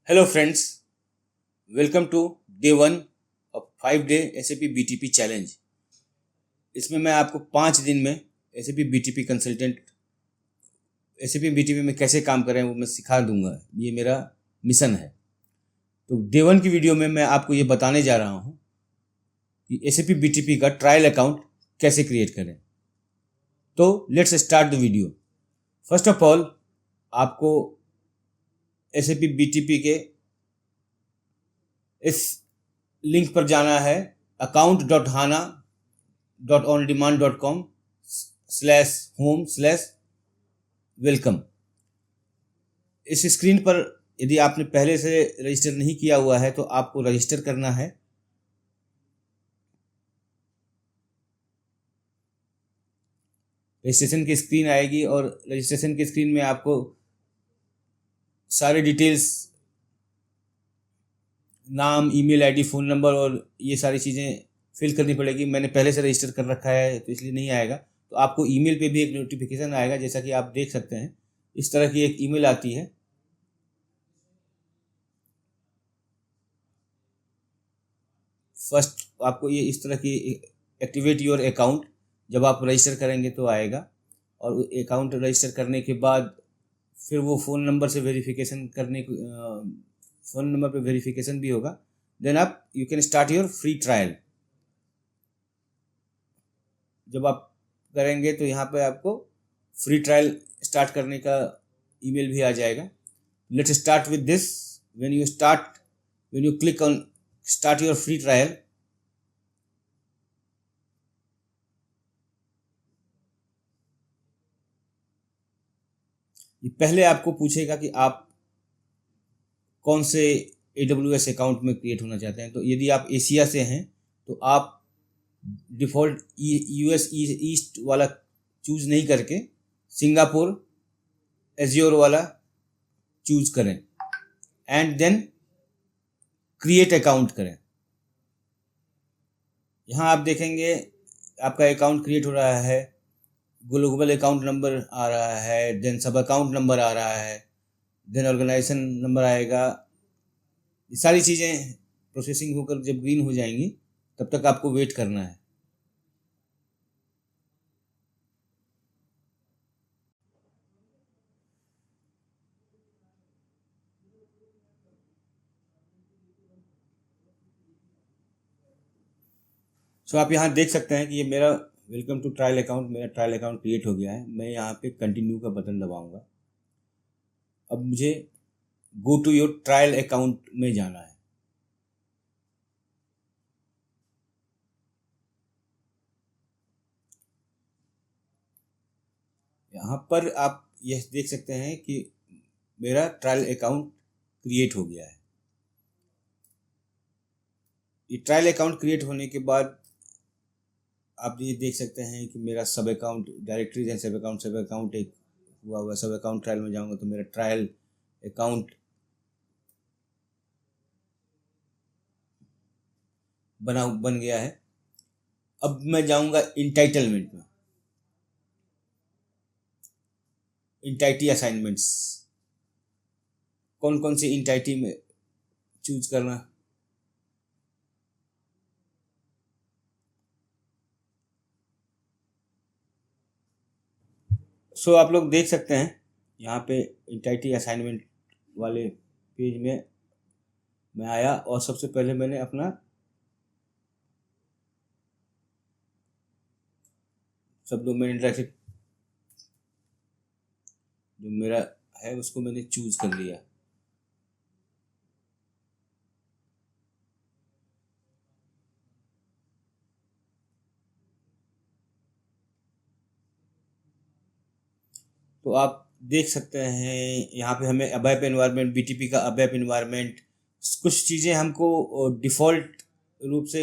Hello friends, welcome to day 1 of 5-day SAP BTP challenge. इसमें मैं आपको 5 दिन में SAP BTP consultant SAP BTP में कैसे काम करें वो मैं सिखा दूंगा। ये मेरा मिशन है। तो डे 1 की वीडियो में मैं आपको ये बताने जा रहा हूँ कि SAP BTP का ट्रायल अकाउंट कैसे क्रिएट करें। तो let's start the video. First of all आपको SAP BTP के इस लिंक पर जाना है account.hana.ondemand.com/home/welcome। इस स्क्रीन पर यदि आपने पहले से रजिस्टर नहीं किया हुआ है तो आपको रजिस्टर करना है। रजिस्ट्रेशन की स्क्रीन आएगी और रजिस्ट्रेशन की स्क्रीन में आपको सारे डिटेल्स, नाम, ईमेल आईडी, फ़ोन नंबर और ये सारी चीज़ें फिल करनी पड़ेगी। मैंने पहले से रजिस्टर कर रखा है तो इसलिए नहीं आएगा। तो आपको ईमेल पे भी एक नोटिफिकेशन आएगा, जैसा कि आप देख सकते हैं। इस तरह की एक ईमेल आती है। फर्स्ट आपको ये इस तरह की एक्टिवेट योर अकाउंट जब आप रजिस्टर करेंगे तो आएगा, और अकाउंट रजिस्टर करने के बाद फिर वो फ़ोन नंबर से वेरिफिकेशन करने फ़ोन नंबर पे वेरिफिकेशन भी होगा। देन आप you can start your free trial. जब आप करेंगे तो यहाँ पे आपको फ्री ट्रायल स्टार्ट करने का ईमेल भी आ जाएगा। Let's start with this. When you click on start your free trial, ये पहले आपको पूछेगा कि आप कौन से AWS अकाउंट में क्रिएट होना चाहते हैं। तो यदि आप एशिया से हैं तो आप डिफ़ॉल्ट US ईस्ट वाला चूज़ नहीं करके सिंगापुर एज्योर वाला चूज़ करें एंड देन क्रिएट अकाउंट करें। यहाँ आप देखेंगे आपका अकाउंट क्रिएट हो रहा है, ग्लोबल अकाउंट नंबर आ रहा है, देन सब अकाउंट नंबर आ रहा है, देन ऑर्गेनाइजेशन नंबर आएगा। ये सारी चीज़ें प्रोसेसिंग होकर जब ग्रीन हो जाएंगी तब तक आपको वेट करना है। सो आप यहाँ देख सकते हैं कि ये मेरा वेलकम टू ट्रायल अकाउंट, मेरा ट्रायल अकाउंट क्रिएट हो गया है। मैं यहाँ पे कंटिन्यू का बटन दबाऊंगा। अब मुझे go to your trial account में जाना है। यहाँ पर आप यह देख सकते हैं कि मेरा ट्रायल अकाउंट क्रिएट हो गया है। ये ट्रायल अकाउंट क्रिएट होने के बाद आप ये देख सकते हैं कि मेरा सब अकाउंट डायरेक्टरीज एंड सब अकाउंट एक हुआ सब अकाउंट ट्रायल में जाऊंगा तो मेरा ट्रायल अकाउंट बन गया है। अब मैं जाऊंगा इंटाइटलमेंट में, इंटाइटी असाइनमेंट्स। कौन कौन सी इंटाइटी में चूज करना। सो आप लोग देख सकते हैं यहाँ पे इंटाइटी असाइनमेंट वाले पेज में मैं आया, और सबसे पहले मैंने अपना सब डोमेन इंटरेक्टिव जो मेरा है उसको मैंने चूज कर लिया। तो आप देख सकते हैं यहाँ पे हमें अबैप एनवायरनमेंट, BTP का अबैप एनवायरनमेंट, कुछ चीज़ें हमको डिफ़ॉल्ट रूप से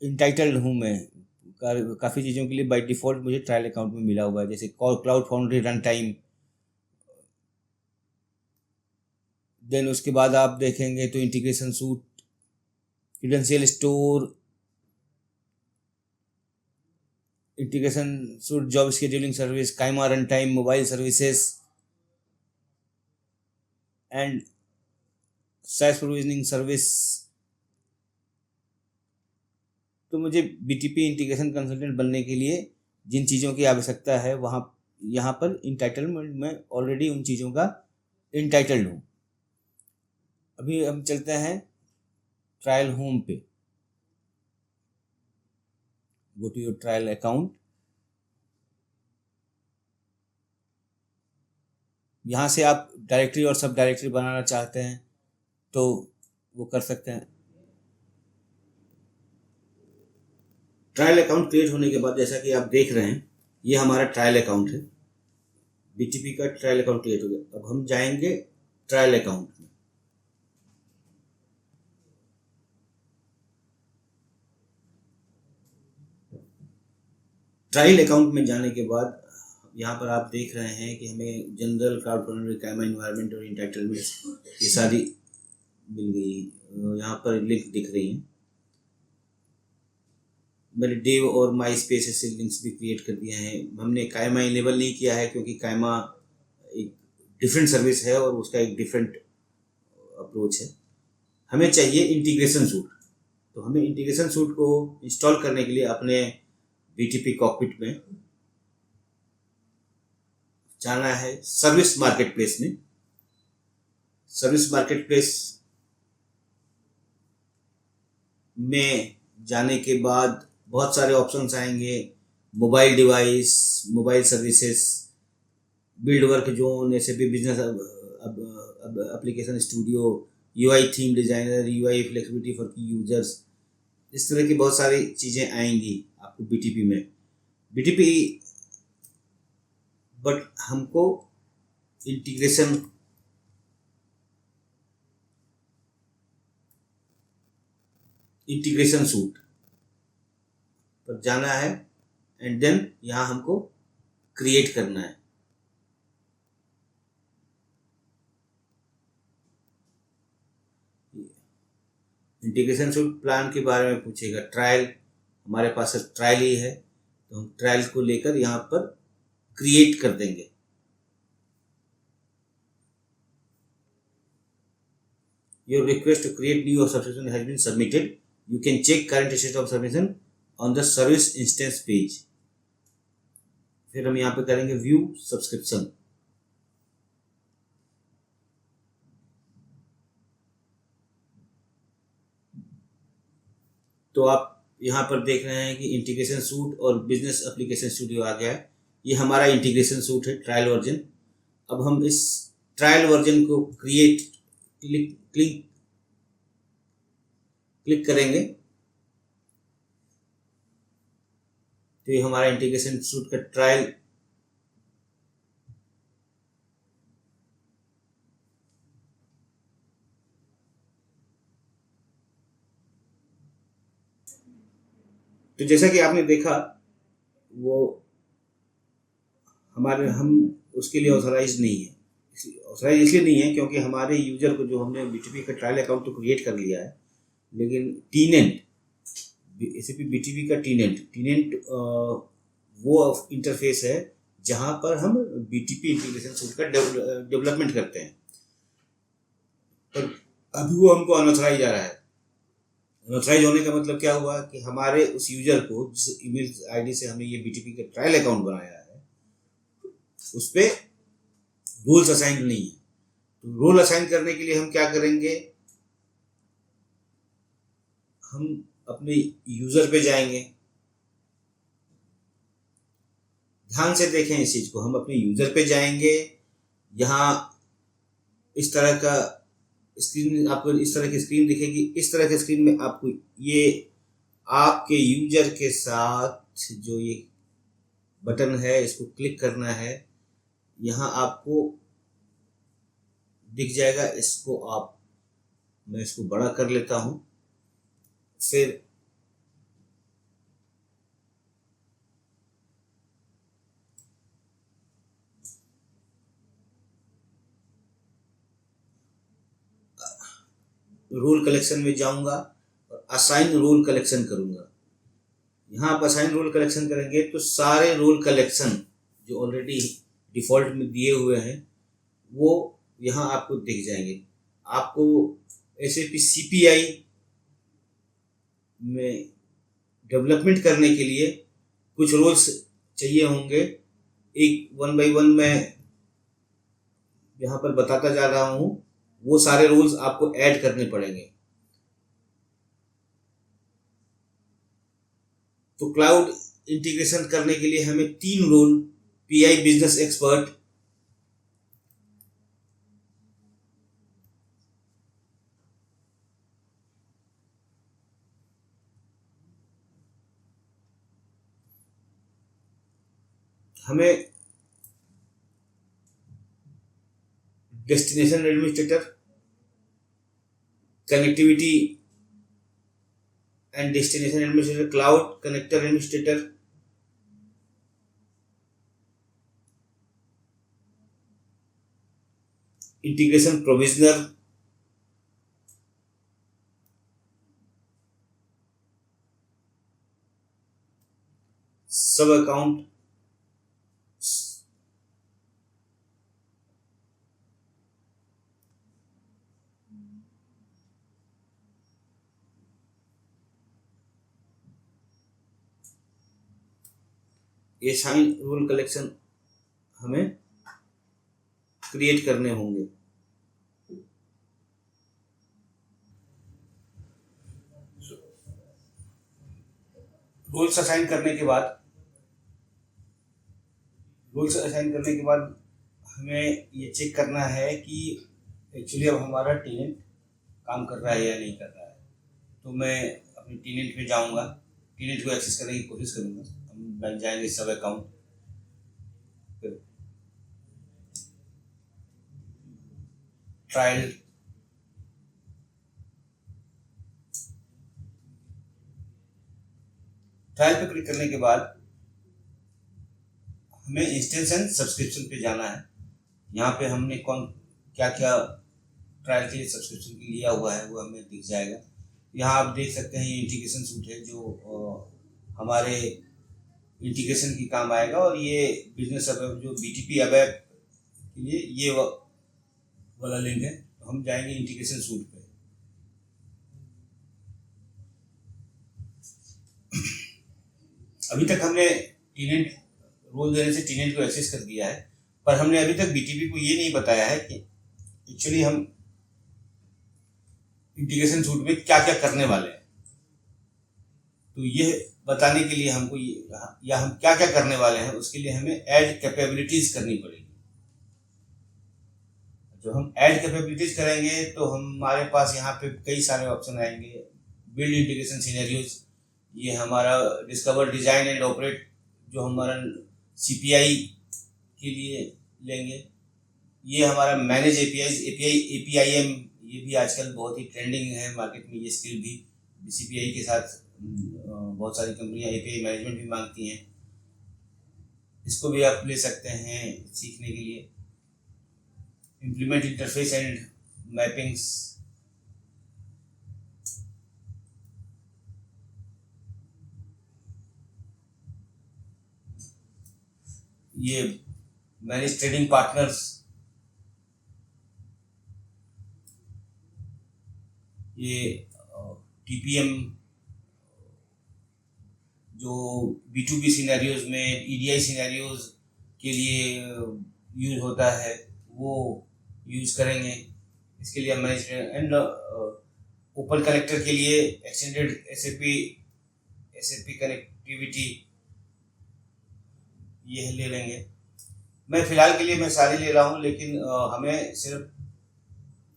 इंटाइटल्ड हूँ मैं। काफ़ी चीज़ों के लिए बाय डिफ़ॉल्ट मुझे ट्रायल अकाउंट में मिला हुआ है, जैसे cloud foundry run time. Then उसके बाद आप देखेंगे तो integration suite, credential store, integration suite, job scheduling service, Kyma run time, mobile services. And SaaS provisioning service. तो मुझे BTP इंटीग्रेशन कंसल्टेंट बनने के लिए जिन चीज़ों की आवश्यकता है वहाँ यहाँ पर इंटाइटलमेंट में ऑलरेडी उन चीज़ों का इंटाइटल्ड हूँ। अभी हम चलते हैं ट्रायल होम पे। Go to your trial account. यहाँ से आप डायरेक्टरी और सब डायरेक्टरी बनाना चाहते हैं तो वो कर सकते हैं। ट्रायल अकाउंट क्रिएट होने के बाद जैसा कि आप देख रहे हैं ये हमारा ट्रायल अकाउंट है। BTP का ट्रायल अकाउंट क्रिएट हो गया। अब हम जाएंगे ट्रायल अकाउंट में। ट्रायल अकाउंट में जाने के बाद यहाँ पर आप देख रहे हैं कि हमें जनरल क्राउड फंडिंग कायमा इन्वायरमेंट और इंटाइटलमेंट ये सारी मिल गई। यहाँ पर लिंक दिख रही हैं। मैंने डेव और माई स्पेस से लिंक्स भी क्रिएट कर दिए हैं। हमने कायमा इनेबल नहीं किया है क्योंकि कायमा एक डिफरेंट सर्विस है और उसका एक डिफरेंट अप्रोच है। हमें चाहिए इंटीग्रेशन सूट। तो हमें इंटीग्रेशन सूट को इंस्टॉल करने के लिए अपने BTP कॉकपिट में जाना है सर्विस मार्केट प्लेस में। सर्विस मार्केट प्लेस में जाने के बाद बहुत सारे ऑप्शंस आएंगे। Mobile device, mobile services, build work zone, SAP business application studio, UI theme designer, UI flexibility for की यूजर्स, इस तरह की बहुत सारी चीज़ें आएंगी आपको BTP में। BTP बट हमको इंटीग्रेशन सूट पर जाना है एंड देन यहाँ हमको क्रिएट करना है। इंटीग्रेशन सूट प्लान के बारे में पूछेगा। ट्रायल, हमारे पास ट्रायल ही है तो हम ट्रायल को लेकर यहाँ पर क्रिएट कर देंगे। Your request to create new subscription has been submitted. You can check current state of submission on the service instance page. फिर हम यहाँ पे करेंगे व्यू सब्सक्रिप्शन। तो आप यहाँ पर देख रहे हैं कि इंटीग्रेशन सूट और बिजनेस एप्लीकेशन स्टूडियो आ गया है। ये हमारा इंटीग्रेशन सूट है, ट्रायल वर्जन। अब हम इस ट्रायल वर्जन को क्लिक करेंगे तो ये हमारा इंटीग्रेशन सूट का ट्रायल तो जैसा कि आपने देखा वो हम उसके लिए ऑथराइज नहीं है। ऑथराइज इसलिए नहीं है क्योंकि हमारे यूजर को जो हमने BTP का ट्रायल अकाउंट तो क्रिएट कर लिया है, लेकिन टीनेंट SAP BTP का टीनेंट वो इंटरफेस है जहां पर हम BTP इंटीग्रेशन सूट का डेवलपमेंट करते हैं। पर अभी वो हमको अनऑथराइज आ रहा है। अनऑथराइज होने का मतलब क्या हुआ कि हमारे उस यूजर को जिस ईमेल आईडी से हमने ये BTP का ट्रायल अकाउंट बनाया है उस पर रोल्स असाइन नहीं है। तो रोल असाइन करने के लिए हम क्या करेंगे, हम अपने यूजर पे जाएंगे। ध्यान से देखें इस चीज को। हम अपने यूजर पे जाएंगे। यहाँ इस तरह का स्क्रीन, आपको इस तरह की स्क्रीन दिखेगी। इस तरह के स्क्रीन में आपको ये आपके यूजर के साथ जो ये बटन है इसको क्लिक करना है। यहाँ आपको दिख जाएगा। मैं इसको बड़ा कर लेता हूँ। फिर रोल कलेक्शन में जाऊंगा और असाइन रोल कलेक्शन करूंगा। यहाँ आप असाइन रोल कलेक्शन करेंगे तो सारे रोल कलेक्शन जो ऑलरेडी डिफॉल्ट में दिए हुए हैं वो यहाँ आपको दिख जाएंगे। आपको SAP CPI में डेवलपमेंट करने के लिए कुछ रोल्स चाहिए होंगे। एक 1 बाय 1 मैं यहाँ पर बताता जा रहा हूँ। वो सारे रोल्स आपको ऐड करने पड़ेंगे। तो क्लाउड इंटीग्रेशन करने के लिए हमें 3 रोल PI बिजनेस एक्सपर्ट, हमें destination administrator, connectivity and destination administrator, cloud connector administrator, integration provisioner, सब अकाउंट, ये साइन रोल कलेक्शन हमें क्रिएट करने होंगे। रोल्स असाइन करने के बाद हमें ये चेक करना है कि एक्चुअली अब हमारा टेनेंट काम कर रहा है या नहीं कर रहा है। तो मैं अपने टेनेंट पे जाऊंगा, टेनेंट को एक्सेस करने की कोशिश करूंगा। हम बन जाएंगे सब अकाउंट, फिर ट्रायल, ट्रायल पे क्लिक करने के बाद हमें इंस्टेंस एंड सब्सक्रिप्शन पे जाना है। यहाँ पे हमने क्या क्या ट्रायल के लिए सब्सक्रिप्शन के लिया हुआ है वो हमें दिख जाएगा। यहाँ आप देख सकते हैं ये इंटीग्रेशन सूट है जो हमारे इंटीग्रेशन की काम आएगा, और ये बिजनेस वेब जो BTP वेब के लिए ये वाला लिंक है। तो हम जाएंगे इंटीग्रेशन सूट पे। अभी तक हमने टेनेंट रोल देने से टेनेंट को एक्सेस कर दिया है, पर हमने अभी तक BTP को ये नहीं बताया है कि एक्चुअली हम इंटीग्रेशन सूट में क्या क्या करने वाले हैं। तो ये बताने के लिए हमको या हम क्या क्या करने वाले हैं उसके लिए हमें ऐड कैपेबिलिटीज करनी पड़ेगी। जो हम ऐड कैपेबिलिटीज करेंगे तो हमारे पास यहाँ पे कई सारे ऑप्शन आएंगे। बिल्ड इंटीग्रेशन सिनेरियोज, ये हमारा डिस्कवर डिजाइन एंड ऑपरेट जो हमारा CPI के लिए लेंगे। ये हमारा मैनेज APIM, ये भी आजकल बहुत ही ट्रेंडिंग है मार्केट में। ये स्किल भी CPI के साथ बहुत सारी कंपनियां API मैनेजमेंट भी मांगती हैं। इसको भी आप ले सकते हैं सीखने के लिए। इम्प्लीमेंट इंटरफेस एंड मैपिंग्स, ये मैनेज ट्रेडिंग पार्टनर्स, ये TPM जो B2B सिनेरियोज में EDI सिनेरियोज के लिए यूज होता है वो यूज करेंगे। इसके लिए हम मैनेज एंड ओपन कनेक्टर के लिए एक्सटेंडेड SAP कनेक्टिविटी ये ले लेंगे। मैं फिलहाल के लिए मैं सारे ले रहा हूँ, लेकिन हमें सिर्फ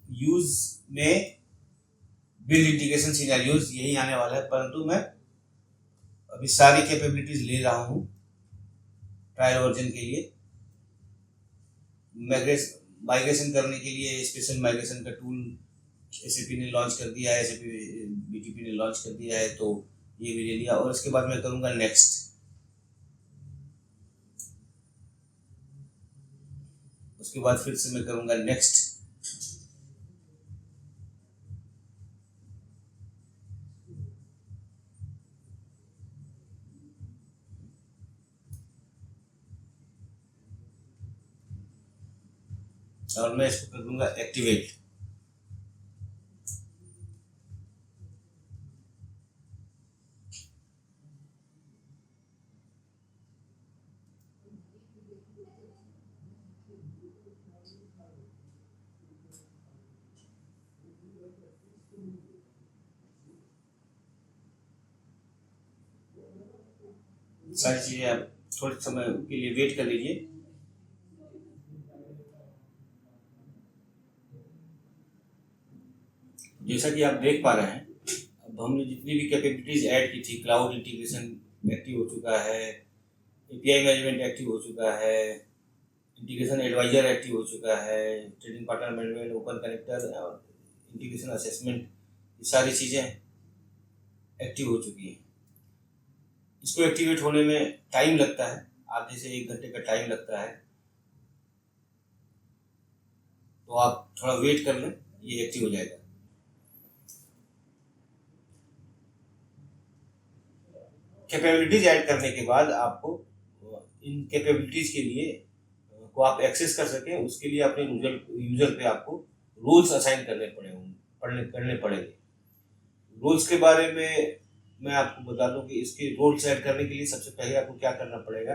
यूज में बिल्ड इंटीग्रेशन सिनेरियोज यही आने वाला है, परंतु मैं अभी सारी कैपेबिलिटीज ले रहा हूँ ट्रायल वर्जन के लिए। माइग्रेशन करने के लिए स्पेशल माइग्रेशन का टूल SAP ने लॉन्च कर दिया है, SAP BTP ने लॉन्च कर दिया है, तो ये भी ले लिया। और इसके बाद मैं करूँगा नेक्स्ट। उसके बाद फिर से मैं करूँगा नेक्स्ट। और मैं इसको कर दूंगा एक्टिवेट। सारी चीजें आप थोड़े समय के लिए वेट कर लीजिए। जैसा कि आप देख पा रहे हैं, अब हमने जितनी भी कैपेबिलिटीज ऐड की थी, क्लाउड इंटीग्रेशन एक्टिव हो चुका है, एपीआई मैनेजमेंट एक्टिव हो चुका है, इंटीग्रेशन एडवाइजर एक्टिव हो चुका है, trading partner management, open connector और इंटीग्रेशन असेसमेंट, ये सारी चीज़ें एक्टिव हो चुकी हैं। इसको एक्टिवेट होने में टाइम लगता है, आधे से 1 घंटे का टाइम लगता है, तो आप थोड़ा वेट कर लें, ये एक्टिव हो जाएगा। कैपेबिलिटीज ऐड करने के बाद आपको इन कैपेबिलिटीज के लिए को आप एक्सेस कर सकें, उसके लिए अपने यूजर पे आपको रूल्स असाइन करने पड़ेंगे। रूल्स के बारे में मैं आपको बता दूं कि इसके रूल्स ऐड करने के लिए सबसे पहले आपको क्या करना पड़ेगा।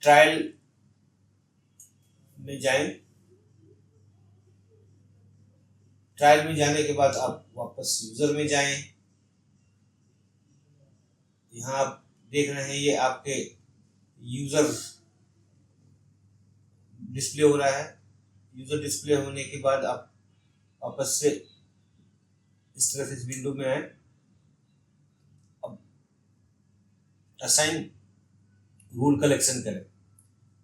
ट्रायल में जाएं, ट्रायल में जाने के बाद आप वापस यूजर में जाएं। यहाँ आप देख रहे हैं ये आपके यूजर डिस्प्ले हो रहा है। यूजर डिस्प्ले होने के बाद आप वापस से इस तरह से इस विंडो में आए। अब असाइन रूल कलेक्शन करें।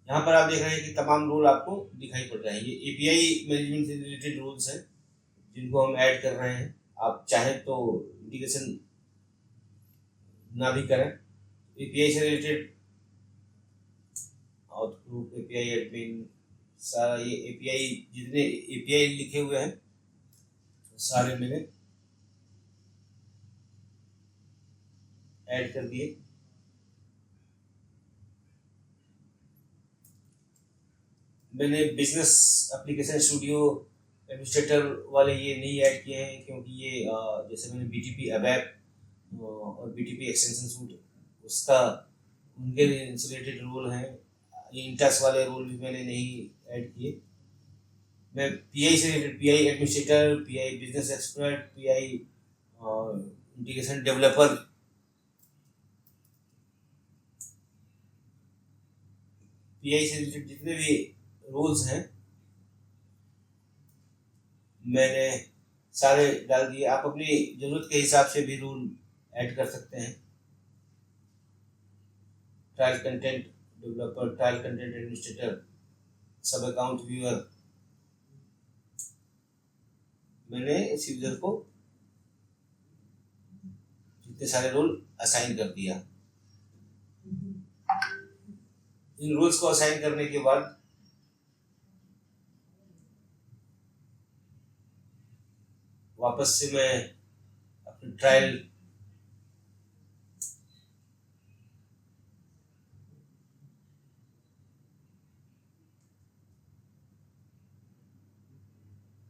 यहाँ पर आप देख रहे हैं कि तमाम रूल आपको दिखाई पड़ रहे हैं। ये एपीआई मैनेजमेंट से रिलेटेड रूल्स हैं जिनको हम ऐड कर रहे हैं। आप चाहें तो इंटीग्रेशन ना भी करें। एपीआई से रिलेटेड आउटलुक, एपीआई एडमिन, सारा ये एपीआई, जितने एपीआई लिखे हुए हैं सारे मैंने ऐड कर दिए। मैंने बिजनेस एप्लीकेशन स्टूडियो एडमिनिस्ट्रेटर वाले ये नहीं ऐड किए हैं, क्योंकि ये जैसे मैंने बीटीपी अबैप और बीटीपी एक्सटेंशन सूट उसका उनके रिलेटेड रूल हैं। ये इंटस वाले रूल भी मैंने नहीं ऐड किए। मैं पीआई से related, pi administrator, pi business expert, pi integration developer, pi से रिलेटेड जितने भी रूल्स हैं मैंने सारे डाल दिए। आप अपनी जरूरत के हिसाब से भी रूल ऐड कर सकते हैं। Trial content developer, trial content administrator, सब अकाउंट व्यूअर, मैंने इस यूजर को इतने सारे रूल असाइन कर दिया। इन रूल्स को असाइन करने के बाद वापस से मैं अपनी ट्रायल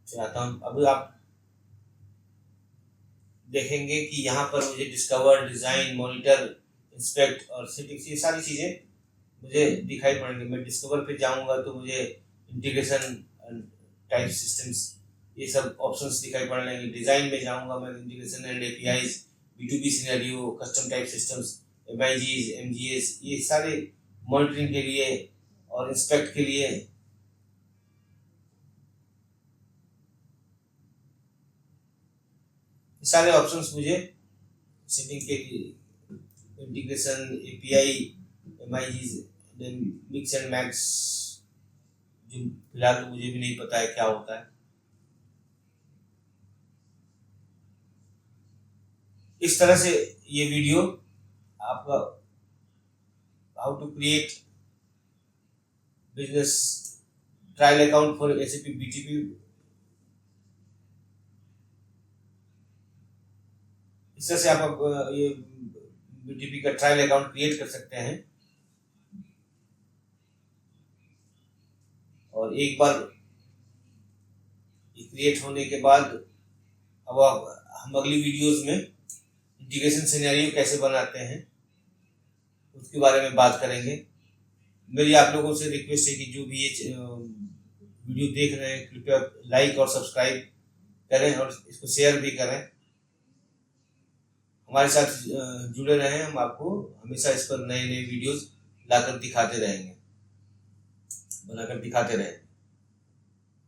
चाहता हूँ। अब आप देखेंगे कि यहाँ पर मुझे डिस्कवर, डिजाइन, मॉनिटर, इंस्पेक्ट और सेटिंग्स, ये सारी चीजें मुझे दिखाई पड़ेंगी। मैं डिस्कवर पे जाऊंगा तो मुझे इंटीग्रेशन टाइप सिस्टम्स, ये सब ऑप्शंस दिखाई पड़ने लगेंगे। डिजाइन में जाऊंगा मैं, integration and APIs, B2B scenario, custom type systems, MIGs, MGS, ये सारे मॉनिटरिंग के लिए और इंस्पेक्ट के लिए सारे ऑप्शंस मुझे सेटिंग के लिए, integration, API, MIGs, mix and max, जो फिलहाल तो मुझे भी नहीं पता है क्या होता है। इस तरह से ये वीडियो आपका how to create business trial account for SAP BTP, इस तरह से आप ये बीटीपी का ट्रायल अकाउंट क्रिएट कर सकते हैं। और एक बार ये क्रिएट होने के बाद अब हम अगली वीडियोस में इंटीग्रेशन सिनेरियो कैसे बनाते हैं उसके बारे में बात करेंगे। मेरी आप लोगों से रिक्वेस्ट है कि जो भी ये वीडियो देख रहे हैं कृपया लाइक और सब्सक्राइब करें और इसको शेयर भी करें। हमारे साथ जुड़े रहें, हम आपको हमेशा इस पर नए नए वीडियोस लाकर दिखाते रहेंगे, बनाकर दिखाते रहेंगे।